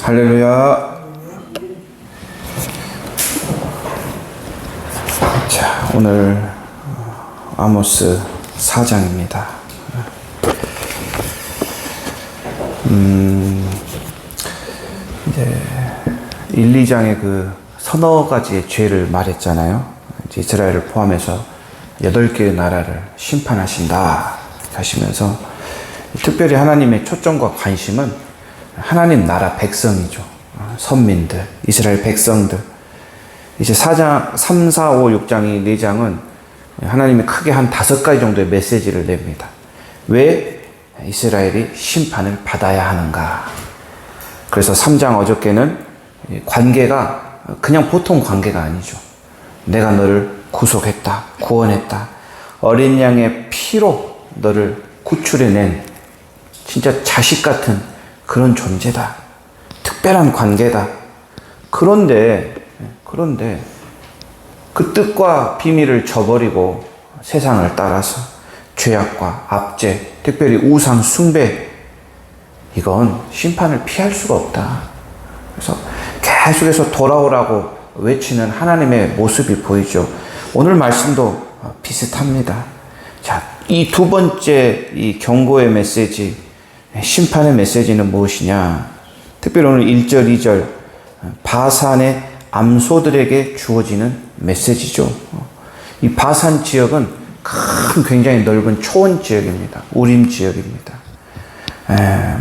할렐루야. 자, 오늘 아모스 4장입니다. 이제 1, 2장에 그 서너 가지의 죄를 말했잖아요. 이제 이스라엘을 포함해서 8개의 나라를 심판하신다 하시면서 특별히 하나님의 초점과 관심은 하나님 나라 백성이죠. 선민들, 이스라엘 백성들. 이제 4장, 3, 4, 5, 6장이 4장은 하나님이 크게 한 5가지 정도의 메시지를 냅니다. 왜 이스라엘이 심판을 받아야 하는가. 그래서 3장 어저께는 관계가 그냥 보통 관계가 아니죠. 내가 너를 구속했다, 구원했다. 어린 양의 피로 너를 구출해낸 진짜 자식 같은 그런 존재다. 특별한 관계다. 그런데 그 뜻과 비밀을 저버리고 세상을 따라서 죄악과 압제, 특별히 우상 숭배, 이건 심판을 피할 수가 없다. 그래서 계속해서 돌아오라고 외치는 하나님의 모습이 보이죠. 오늘 말씀도 비슷합니다. 자, 이 두 번째 이 경고의 메시지, 심판의 메시지는 무엇이냐? 특별히 오늘 1절, 2절 바산의 암소들에게 주어지는 메시지죠. 이 바산 지역은 굉장히 넓은 초원 지역입니다. 우림 지역입니다.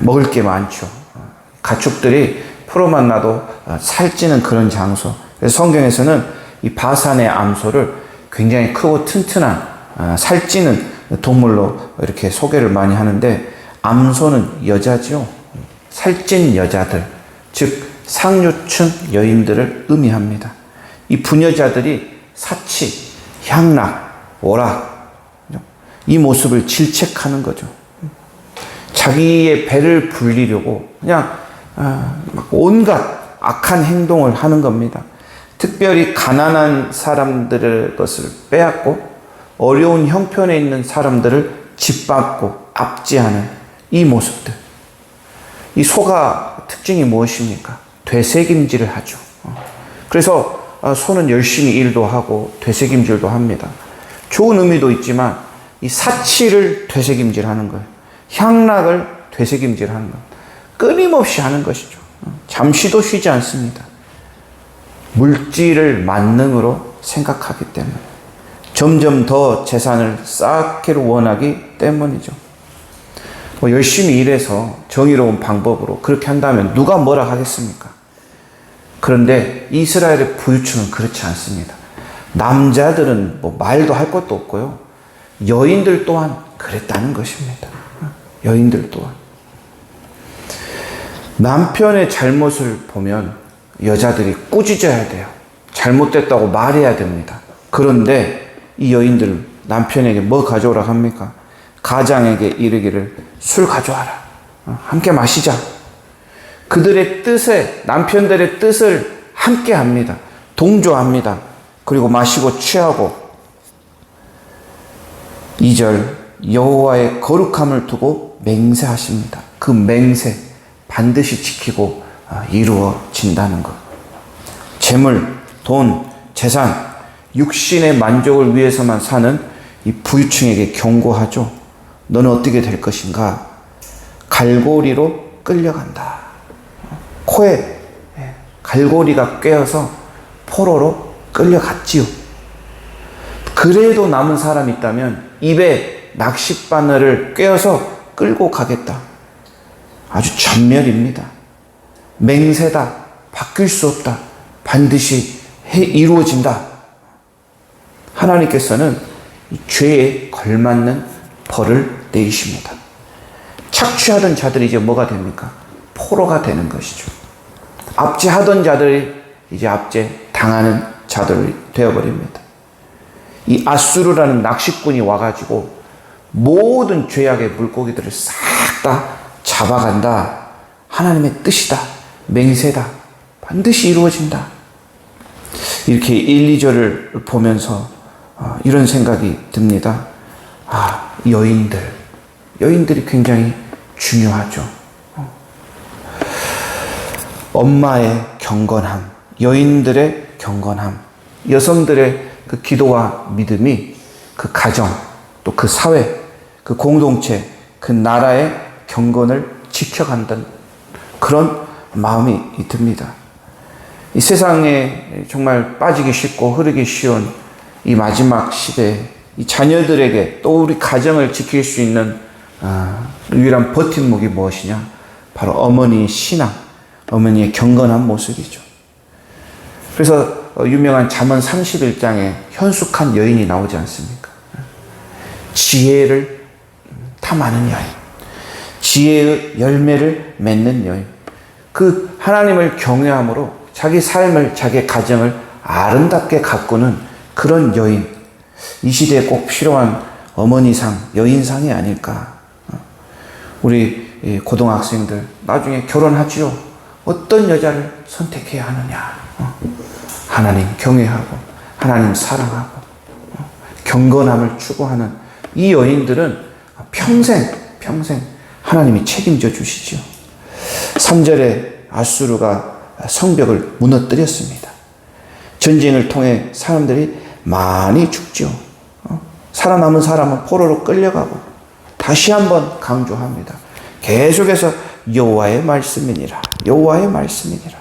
먹을 게 많죠. 가축들이 풀어만 놔도 살찌는 그런 장소. 그래서 성경에서는 이 바산의 암소를 굉장히 크고 튼튼한 살찌는 동물로 이렇게 소개를 많이 하는데, 암소는 여자죠. 살찐 여자들, 즉 상류층 여인들을 의미합니다. 이 부녀자들이 사치, 향락, 오락, 이 모습을 질책하는 거죠. 자기의 배를 불리려고 그냥 온갖 악한 행동을 하는 겁니다. 특별히 가난한 사람들의 것을 빼앗고 어려운 형편에 있는 사람들을 짓밟고 압제하는 이 모습들. 이 소가 특징이 무엇입니까? 되새김질을 하죠. 그래서 소는 열심히 일도 하고 되새김질도 합니다. 좋은 의미도 있지만 이 사치를 되새김질하는 거예요. 향락을 되새김질하는 것. 끊임없이 하는 것이죠. 잠시도 쉬지 않습니다. 물질을 만능으로 생각하기 때문에, 점점 더 재산을 쌓기를 원하기 때문이죠. 열심히 일해서 정의로운 방법으로 그렇게 한다면 누가 뭐라 하겠습니까? 그런데 이스라엘의 부유층은 그렇지 않습니다. 남자들은 말도 할 것도 없고요. 여인들 또한 그랬다는 것입니다. 여인들 또한. 남편의 잘못을 보면 여자들이 꾸짖어야 돼요. 잘못됐다고 말해야 됩니다. 그런데 이 여인들 남편에게 뭐 가져오라 합니까? 가장에게 이르기를 술 가져와라. 함께 마시자. 그들의 뜻에, 남편들의 뜻을 함께 합니다. 동조합니다. 그리고 마시고 취하고. 2절 여호와의 거룩함을 두고 맹세하십니다. 그 맹세 반드시 지키고 이루어진다는 것. 재물, 돈, 재산, 육신의 만족을 위해서만 사는 이 부유층에게 경고하죠. 너는 어떻게 될 것인가? 갈고리로 끌려간다. 코에 갈고리가 꿰어서 포로로 끌려갔지요. 그래도 남은 사람이 있다면 입에 낚싯바늘을 꿰어서 끌고 가겠다. 아주 전멸입니다. 맹세다. 바뀔 수 없다. 반드시 이루어진다. 하나님께서는 이 죄에 걸맞는 벌을 내리십니다. 착취하던 자들이 이제 뭐가 됩니까? 포로가 되는 것이죠. 압제하던 자들이 이제 압제 당하는 자들이 되어버립니다. 이 아수르라는 낚시꾼이 와가지고 모든 죄악의 물고기들을 싹 다 잡아간다. 하나님의 뜻이다. 맹세다. 반드시 이루어진다. 이렇게 1, 2절을 보면서 이런 생각이 듭니다. 여인들이 굉장히 중요하죠. 엄마의 경건함, 여인들의 경건함, 여성들의 그 기도와 믿음이 그 가정, 또 그 사회, 그 공동체, 그 나라의 경건을 지켜간다는 그런 마음이 듭니다. 이 세상에 정말 빠지기 쉽고 흐르기 쉬운 이 마지막 시대에 이 자녀들에게 또 우리 가정을 지킬 수 있는 유일한 버팀목이 무엇이냐? 바로 어머니의 신앙, 어머니의 경건한 모습이죠. 그래서 유명한 잠언 31장에 현숙한 여인이 나오지 않습니까? 지혜를 탐하는 여인, 지혜의 열매를 맺는 여인, 그 하나님을 경외함으로 자기 삶을, 자기 가정을 아름답게 가꾸는 그런 여인, 이 시대에 꼭 필요한 어머니상, 여인상이 아닐까. 우리 고등학생들 나중에 결혼하지요. 어떤 여자를 선택해야 하느냐. 하나님 경외하고 하나님 사랑하고 경건함을 추구하는 이 여인들은 평생 하나님이 책임져 주시죠. 3절에 아수르가 성벽을 무너뜨렸습니다. 전쟁을 통해 사람들이 많이 죽죠. 살아남은 사람은 포로로 끌려가고, 다시 한번 강조합니다. 계속해서 여호와의 말씀이니라, 여호와의 말씀이니라.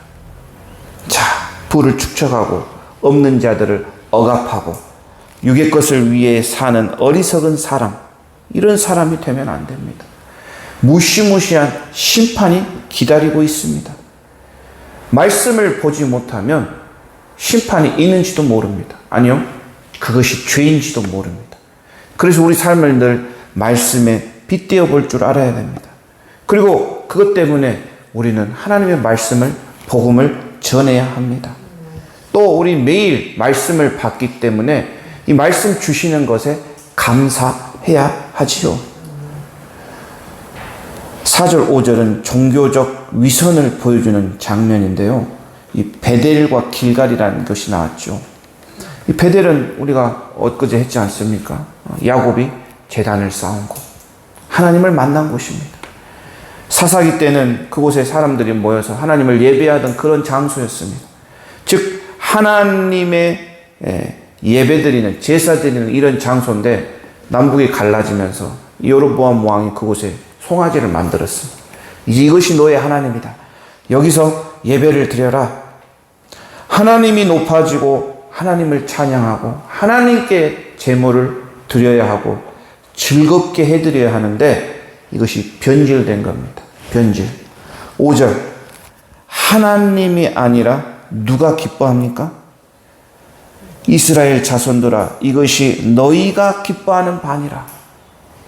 자, 부를 축적하고 없는 자들을 억압하고 육의 것을 위해 사는 어리석은 사람, 이런 사람이 되면 안 됩니다. 무시무시한 심판이 기다리고 있습니다. 말씀을 보지 못하면 심판이 있는지도 모릅니다. 아니요, 그것이 죄인지도 모릅니다. 그래서 우리 삶을 늘 말씀에 빗대어 볼 줄 알아야 됩니다. 그리고 그것 때문에 우리는 하나님의 말씀을, 복음을 전해야 합니다. 또 우리 매일 말씀을 받기 때문에 이 말씀 주시는 것에 감사해야 하지요. 4절, 5절은 종교적 위선을 보여주는 장면인데요. 이 베델과 길갈이라는 것이 나왔죠. 이 베델은 우리가 엊그제 했지 않습니까? 야곱이 제단을 쌓은 곳, 하나님을 만난 곳입니다. 사사기 때는 그곳에 사람들이 모여서 하나님을 예배하던 그런 장소였습니다. 즉 하나님의 예배드리는, 제사드리는 이런 장소인데 남북이 갈라지면서 여로보암 왕이 그곳에 송아지를 만들었습니다. 이것이 너의 하나님이다. 여기서 예배를 드려라. 하나님이 높아지고 하나님을 찬양하고 하나님께 제물을 드려야 하고 즐겁게 해드려야 하는데 이것이 변질된 겁니다. 변질. 5절, 하나님이 아니라 누가 기뻐합니까? 이스라엘 자손들아, 이것이 너희가 기뻐하는 바니라.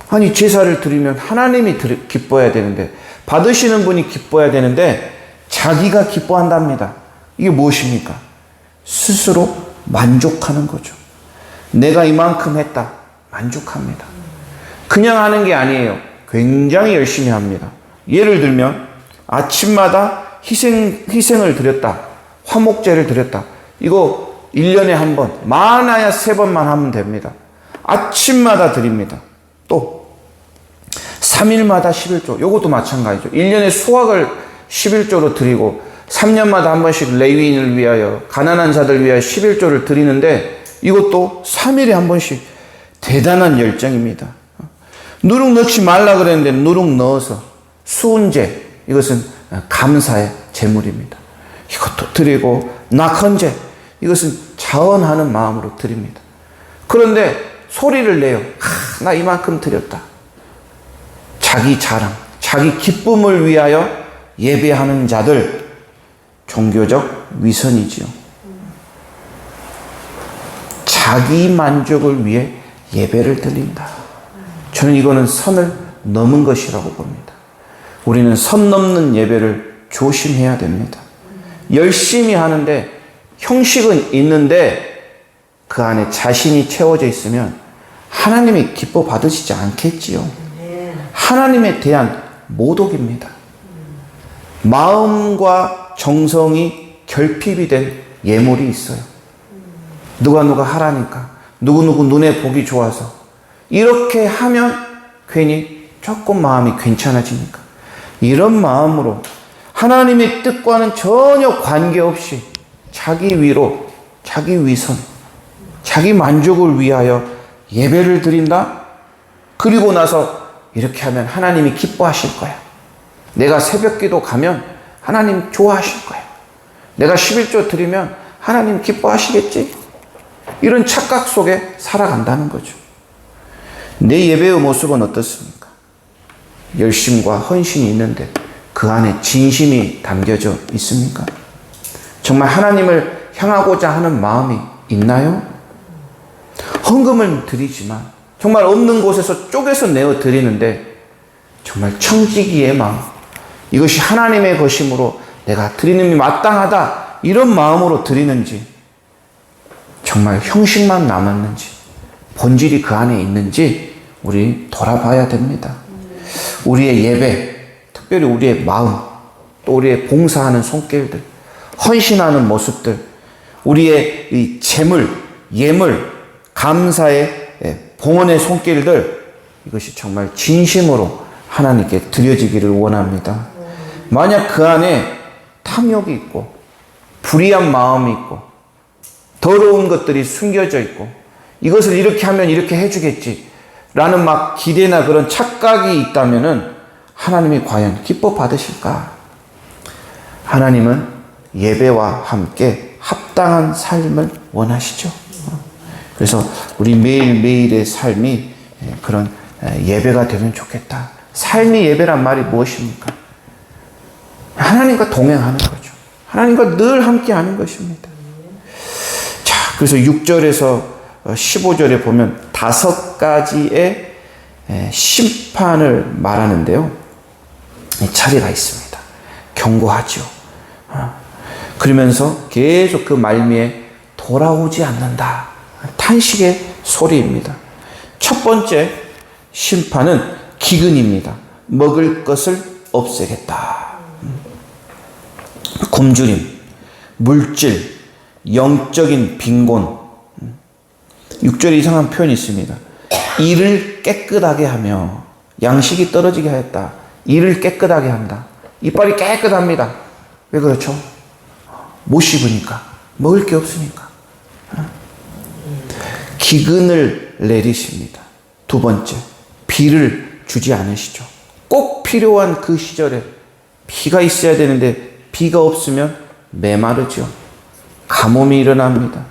아니, 제사를 드리면 하나님이 기뻐해야 되는데, 받으시는 분이 기뻐해야 되는데 자기가 기뻐한답니다. 이게 무엇입니까? 스스로 만족하는 거죠. 내가 이만큼 했다, 만족합니다. 그냥 하는 게 아니에요. 굉장히 열심히 합니다. 예를 들면 아침마다 희생을 드렸다, 화목제를 드렸다. 이거 1년에 한 번, 많아야 3번만 하면 됩니다. 아침마다 드립니다. 또 3일마다 11조, 이것도 마찬가지죠. 1년에 수확을 11조로 드리고 3년마다 한 번씩 레위인을 위하여, 가난한 자들 위하여 11조를 드리는데 이것도 3일에 한 번씩. 대단한 열정입니다. 누룩 넣지 말라 그랬는데 누룩 넣어서 수은제, 이것은 감사의 제물입니다. 이것도 드리고, 낙헌제, 이것은 자원하는 마음으로 드립니다. 그런데 소리를 내요. 나 이만큼 드렸다. 자기 자랑, 자기 기쁨을 위하여 예배하는 자들, 종교적 위선이지요. 자기 만족을 위해 예배를 드린다. 저는 이거는 선을 넘은 것이라고 봅니다. 우리는 선 넘는 예배를 조심해야 됩니다. 열심히 하는데 형식은 있는데 그 안에 자신이 채워져 있으면 하나님이 기뻐 받으시지 않겠지요. 하나님에 대한 모독입니다. 마음과 정성이 결핍이 된 예물이 있어요. 누가 하라니까, 누구 눈에 보기 좋아서 이렇게 하면 괜히 조금 마음이 괜찮아지니까, 이런 마음으로 하나님의 뜻과는 전혀 관계없이 자기 위로, 자기 위선, 자기 만족을 위하여 예배를 드린다? 그리고 나서 이렇게 하면 하나님이 기뻐하실 거야. 내가 새벽기도 가면 하나님 좋아하실 거야. 내가 11조 드리면 하나님 기뻐하시겠지? 이런 착각 속에 살아간다는 거죠. 내 예배의 모습은 어떻습니까? 열심과 헌신이 있는데 그 안에 진심이 담겨져 있습니까? 정말 하나님을 향하고자 하는 마음이 있나요? 헌금을 드리지만 정말 없는 곳에서 쪼개서 내어 드리는데 정말 청지기의 마음, 이것이 하나님의 것이므로 내가 드리는 게 마땅하다, 이런 마음으로 드리는지, 정말 형식만 남았는지, 본질이 그 안에 있는지 우리 돌아봐야 됩니다. 우리의 예배, 특별히 우리의 마음, 또 우리의 봉사하는 손길들, 헌신하는 모습들, 우리의 이 재물, 예물, 감사의 봉헌의 손길들, 이것이 정말 진심으로 하나님께 드려지기를 원합니다. 만약 그 안에 탐욕이 있고 불의한 마음이 있고 더러운 것들이 숨겨져 있고 이것을 이렇게 하면 이렇게 해주겠지 라는 막 기대나 그런 착각이 있다면은 하나님이 과연 기뻐 받으실까? 하나님은 예배와 함께 합당한 삶을 원하시죠. 그래서 우리 매일매일의 삶이 그런 예배가 되면 좋겠다. 삶이 예배란 말이 무엇입니까? 하나님과 동행하는 거죠. 하나님과 늘 함께 하는 것입니다. 자, 그래서 6절에서 15절에 보면 5가지의 심판을 말하는데요. 차례가 있습니다. 경고하죠. 그러면서 계속 그 말미에 돌아오지 않는다. 탄식의 소리입니다. 첫 번째 심판은 기근입니다. 먹을 것을 없애겠다. 굶주림, 물질, 영적인 빈곤. 6절에 이상한 표현이 있습니다. 이를 깨끗하게 하며 양식이 떨어지게 하였다. 이를 깨끗하게 한다. 이빨이 깨끗합니다. 왜 그렇죠? 못 씹으니까. 먹을 게 없으니까. 기근을 내리십니다. 두 번째, 비를 주지 않으시죠. 꼭 필요한 그 시절에 비가 있어야 되는데 비가 없으면 메마르죠. 가뭄이 일어납니다.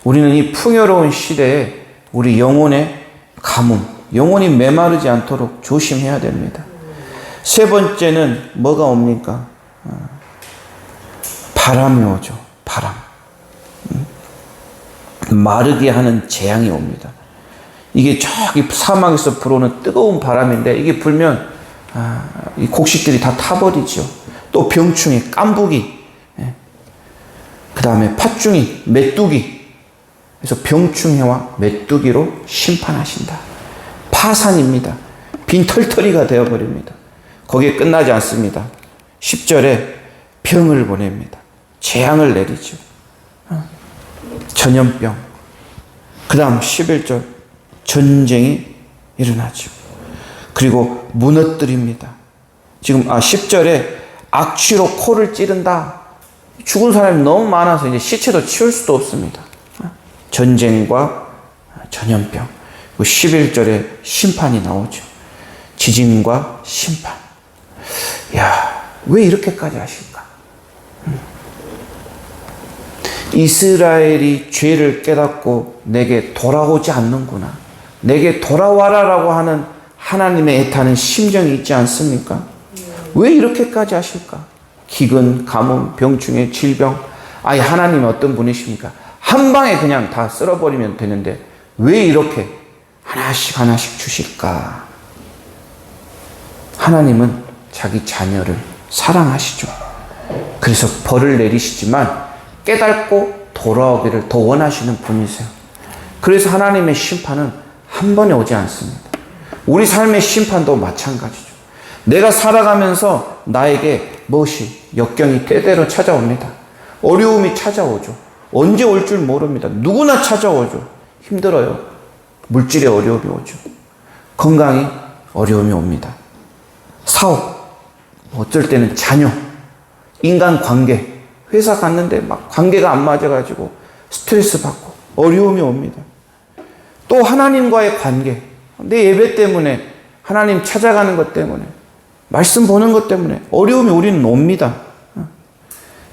우리는 이 풍요로운 시대에 우리 영혼의 가뭄, 영혼이 메마르지 않도록 조심해야 됩니다. 세 번째는 뭐가 옵니까? 바람이 오죠. 바람. 마르게 하는 재앙이 옵니다. 이게 저기 사막에서 불어오는 뜨거운 바람인데 이게 불면 이 곡식들이 다 타버리죠. 또 병충해, 깐부기, 그 다음에 팥중이, 메뚜기. 그래서 병충해와 메뚜기로 심판하신다. 파산입니다. 빈털터리가 되어버립니다. 거기에 끝나지 않습니다. 10절에 병을 보냅니다. 재앙을 내리죠. 전염병. 그 다음 11절 전쟁이 일어나죠. 그리고 무너뜨립니다. 지금 10절에 악취로 코를 찌른다. 죽은 사람이 너무 많아서 이제 시체도 치울 수도 없습니다. 전쟁과 전염병. 11절에 심판이 나오죠. 지진과 심판. 야, 왜 이렇게까지 하실까? 이스라엘이 죄를 깨닫고 내게 돌아오지 않는구나. 내게 돌아와라라고 하는 하나님의 애타는 심정이 있지 않습니까? 왜 이렇게까지 하실까? 기근, 가뭄, 병충해, 질병. 아니, 하나님은 어떤 분이십니까? 한 방에 그냥 다 쓸어버리면 되는데 왜 이렇게 하나씩 하나씩 주실까? 하나님은 자기 자녀를 사랑하시죠. 그래서 벌을 내리시지만 깨닫고 돌아오기를 더 원하시는 분이세요. 그래서 하나님의 심판은 한 번에 오지 않습니다. 우리 삶의 심판도 마찬가지죠. 내가 살아가면서 나에게 무엇이 역경이 때때로 찾아옵니다. 어려움이 찾아오죠. 언제 올 줄 모릅니다. 누구나 찾아오죠. 힘들어요. 물질의 어려움이 오죠. 건강이 어려움이 옵니다. 사업, 어쩔 때는 자녀, 인간 관계, 회사 갔는데 막 관계가 안 맞아가지고 스트레스 받고 어려움이 옵니다. 또 하나님과의 관계, 내 예배 때문에, 하나님 찾아가는 것 때문에, 말씀 보는 것 때문에 어려움이 우리는 옵니다.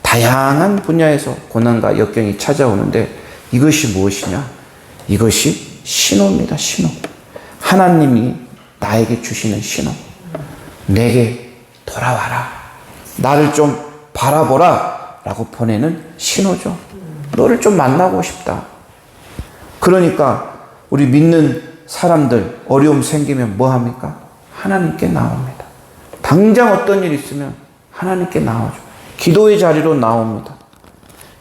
다양한 분야에서 고난과 역경이 찾아오는데 이것이 무엇이냐? 이것이 신호입니다. 신호. 하나님이 나에게 주시는 신호. 내게 돌아와라. 나를 좀 바라보라. 라고 보내는 신호죠. 너를 좀 만나고 싶다. 그러니까 우리 믿는 사람들 어려움 생기면 뭐 합니까? 하나님께 나옵니다. 당장 어떤 일 있으면 하나님께 나오죠. 기도의 자리로 나옵니다.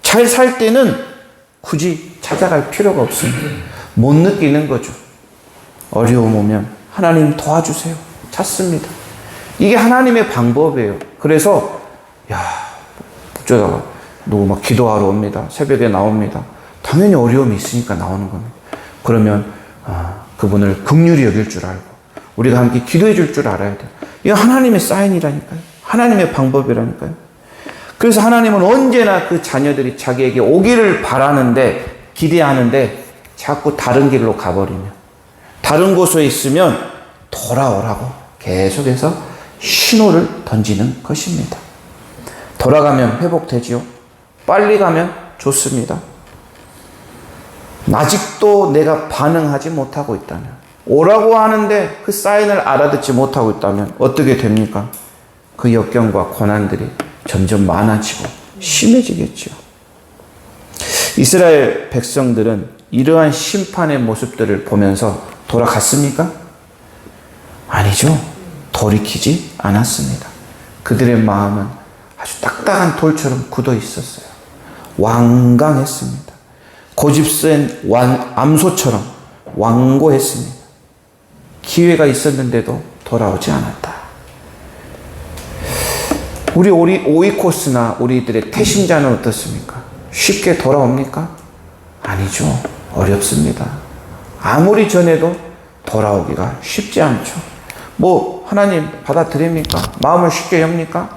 잘 살 때는 굳이 찾아갈 필요가 없습니다. 못 느끼는 거죠. 어려움 오면 하나님 도와주세요. 찾습니다. 이게 하나님의 방법이에요. 그래서 어쩌다가 누구 막 기도하러 옵니다. 새벽에 나옵니다. 당연히 어려움이 있으니까 나오는 겁니다. 그러면 그분을 긍휼히 여길 줄 알고 우리가 함께 기도해 줄 줄 알아야 돼요. 이거 하나님의 사인이라니까요. 하나님의 방법이라니까요. 그래서 하나님은 언제나 그 자녀들이 자기에게 오기를 바라는데, 기대하는데 자꾸 다른 길로 가버리면, 다른 곳에 있으면 돌아오라고 계속해서 신호를 던지는 것입니다. 돌아가면 회복되지요. 빨리 가면 좋습니다. 아직도 내가 반응하지 못하고 있다면, 오라고 하는데 그 사인을 알아듣지 못하고 있다면 어떻게 됩니까? 그 역경과 고난들이 점점 많아지고 심해지겠죠. 이스라엘 백성들은 이러한 심판의 모습들을 보면서 돌아갔습니까? 아니죠. 돌이키지 않았습니다. 그들의 마음은 아주 딱딱한 돌처럼 굳어 있었어요. 완강했습니다. 고집센 암소처럼 완고했습니다. 기회가 있었는데도 돌아오지 않았다. 우리 오이코스나 우리들의 태신자는 어떻습니까? 쉽게 돌아옵니까? 아니죠. 어렵습니다. 아무리 전해도 돌아오기가 쉽지 않죠. 뭐 하나님 받아들입니까? 마음을 쉽게 엽니까?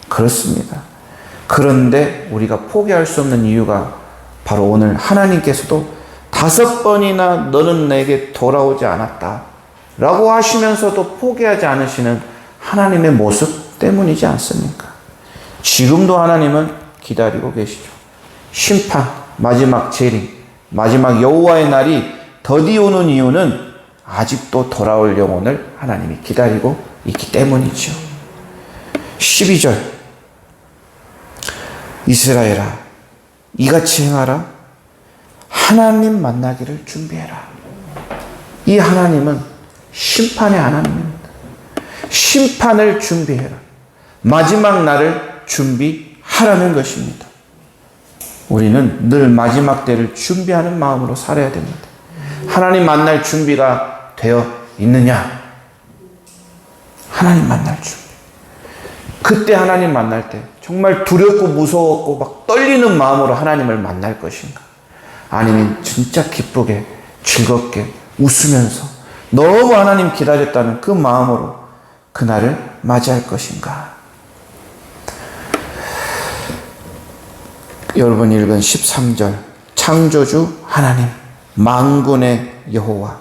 그렇습니다. 그런데 우리가 포기할 수 없는 이유가 바로 오늘 하나님께서도 5번이나 너는 내게 돌아오지 않았다 라고 하시면서도 포기하지 않으시는 하나님의 모습 때문이지 않습니까? 지금도 하나님은 기다리고 계시죠. 심판, 마지막 재림, 마지막 여호와의 날이 더디 오는 이유는 아직도 돌아올 영혼을 하나님이 기다리고 있기 때문이죠. 12절 이스라엘아 이같이 행하라. 하나님 만나기를 준비해라. 이 하나님은 심판의 하나님입니다. 심판을 준비해라. 마지막 날을 준비하라는 것입니다. 우리는 늘 마지막 때를 준비하는 마음으로 살아야 됩니다. 하나님 만날 준비가 되어 있느냐? 하나님 만날 준비. 그때 하나님 만날 때 정말 두렵고 무서웠고 막 떨리는 마음으로 하나님을 만날 것인가? 아니면 진짜 기쁘게 즐겁게 웃으면서 너무 하나님 기다렸다는 그 마음으로 그날을 맞이할 것인가? 여러분 읽은 13절 창조주 하나님 만군의 여호와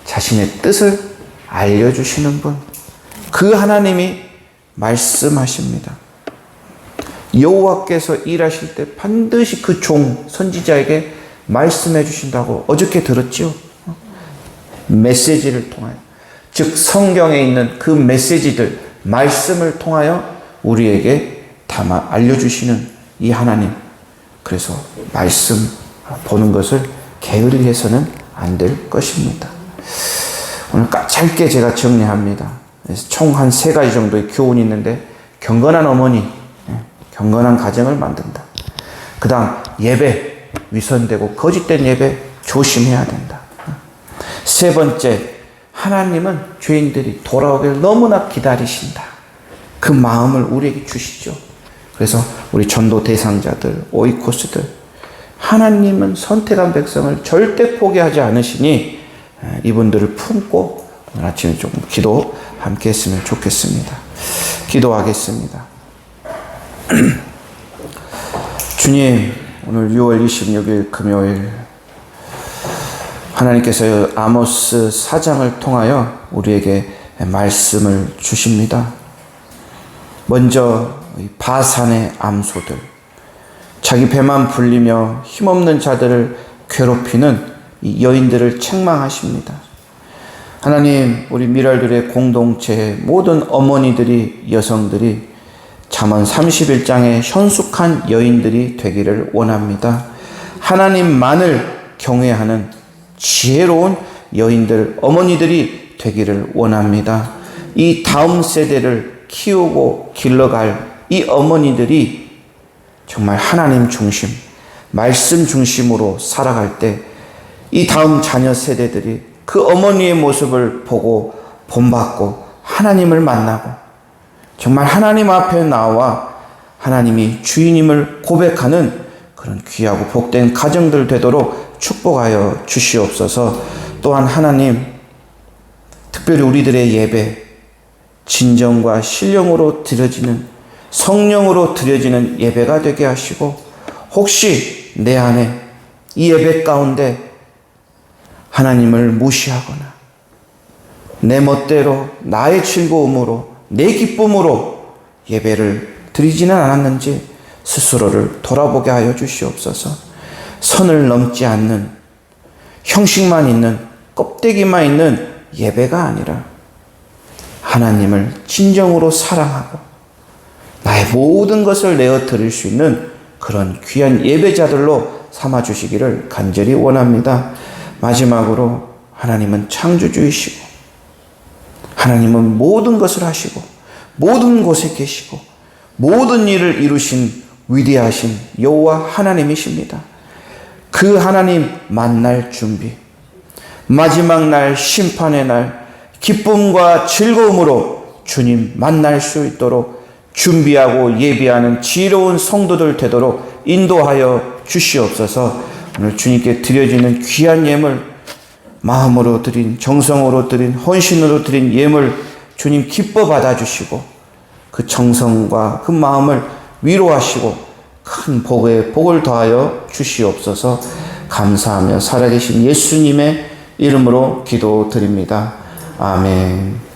자신의 뜻을 알려주시는 분 그 하나님이 말씀하십니다. 여호와께서 일하실 때 반드시 그 종 선지자에게 말씀해 주신다고 어저께 들었죠? 메시지를 통하여 즉 성경에 있는 그 메시지들 말씀을 통하여 우리에게 담아 알려주시는 이 하나님 그래서 말씀 보는 것을 게으르게 해서는 안 될 것입니다. 오늘 짧게 제가 정리합니다. 총 한 3가지 정도의 교훈이 있는데 경건한 어머니, 경건한 가정을 만든다. 그 다음 예배, 위선되고 거짓된 예배 조심해야 된다. 3번째, 하나님은 죄인들이 돌아오길 너무나 기다리신다. 그 마음을 우리에게 주시죠. 그래서 우리 전도 대상자들, 오이코스들, 하나님은 선택한 백성을 절대 포기하지 않으시니 이분들을 품고 오늘 아침에 조금 기도 함께 했으면 좋겠습니다. 기도하겠습니다. 주님, 오늘 6월 26일 금요일 하나님께서 아모스 4장을 통하여 우리에게 말씀을 주십니다. 먼저 바산의 암소들, 자기 배만 불리며 힘없는 자들을 괴롭히는 이 여인들을 책망하십니다. 하나님, 우리 미랄들의 공동체의 모든 어머니들이, 여성들이 잠언 31장의 현숙한 여인들이 되기를 원합니다. 하나님만을 경외하는 지혜로운 여인들, 어머니들이 되기를 원합니다. 이 다음 세대를 키우고 길러갈 이 어머니들이 정말 하나님 중심, 말씀 중심으로 살아갈 때 이 다음 자녀 세대들이 그 어머니의 모습을 보고 본받고 하나님을 만나고 정말 하나님 앞에 나와 하나님이 주인임을 고백하는 그런 귀하고 복된 가정들 되도록 축복하여 주시옵소서. 또한 하나님, 특별히 우리들의 예배, 진정과 신령으로 드려지는, 성령으로 드려지는 예배가 되게 하시고, 혹시 내 안에 이 예배 가운데 하나님을 무시하거나 내 멋대로 나의 즐거움으로 내 기쁨으로 예배를 드리지는 않았는지 스스로를 돌아보게 하여 주시옵소서. 선을 넘지 않는, 형식만 있는, 껍데기만 있는 예배가 아니라 하나님을 진정으로 사랑하고 나의 모든 것을 내어 드릴 수 있는 그런 귀한 예배자들로 삼아주시기를 간절히 원합니다. 마지막으로 하나님은 창조주이시고 하나님은 모든 것을 하시고 모든 곳에 계시고 모든 일을 이루신 위대하신 여호와 하나님이십니다. 그 하나님 만날 준비, 마지막 날 심판의 날 기쁨과 즐거움으로 주님 만날 수 있도록 준비하고 예비하는 지혜로운 성도들 되도록 인도하여 주시옵소서. 오늘 주님께 드려지는 귀한 예물, 마음으로 드린, 정성으로 드린, 헌신으로 드린 예물 주님 기뻐 받아주시고 그 정성과 그 마음을 위로하시고 큰 복을 더하여 주시옵소서. 감사하며 살아계신 예수님의 이름으로 기도드립니다. 아멘.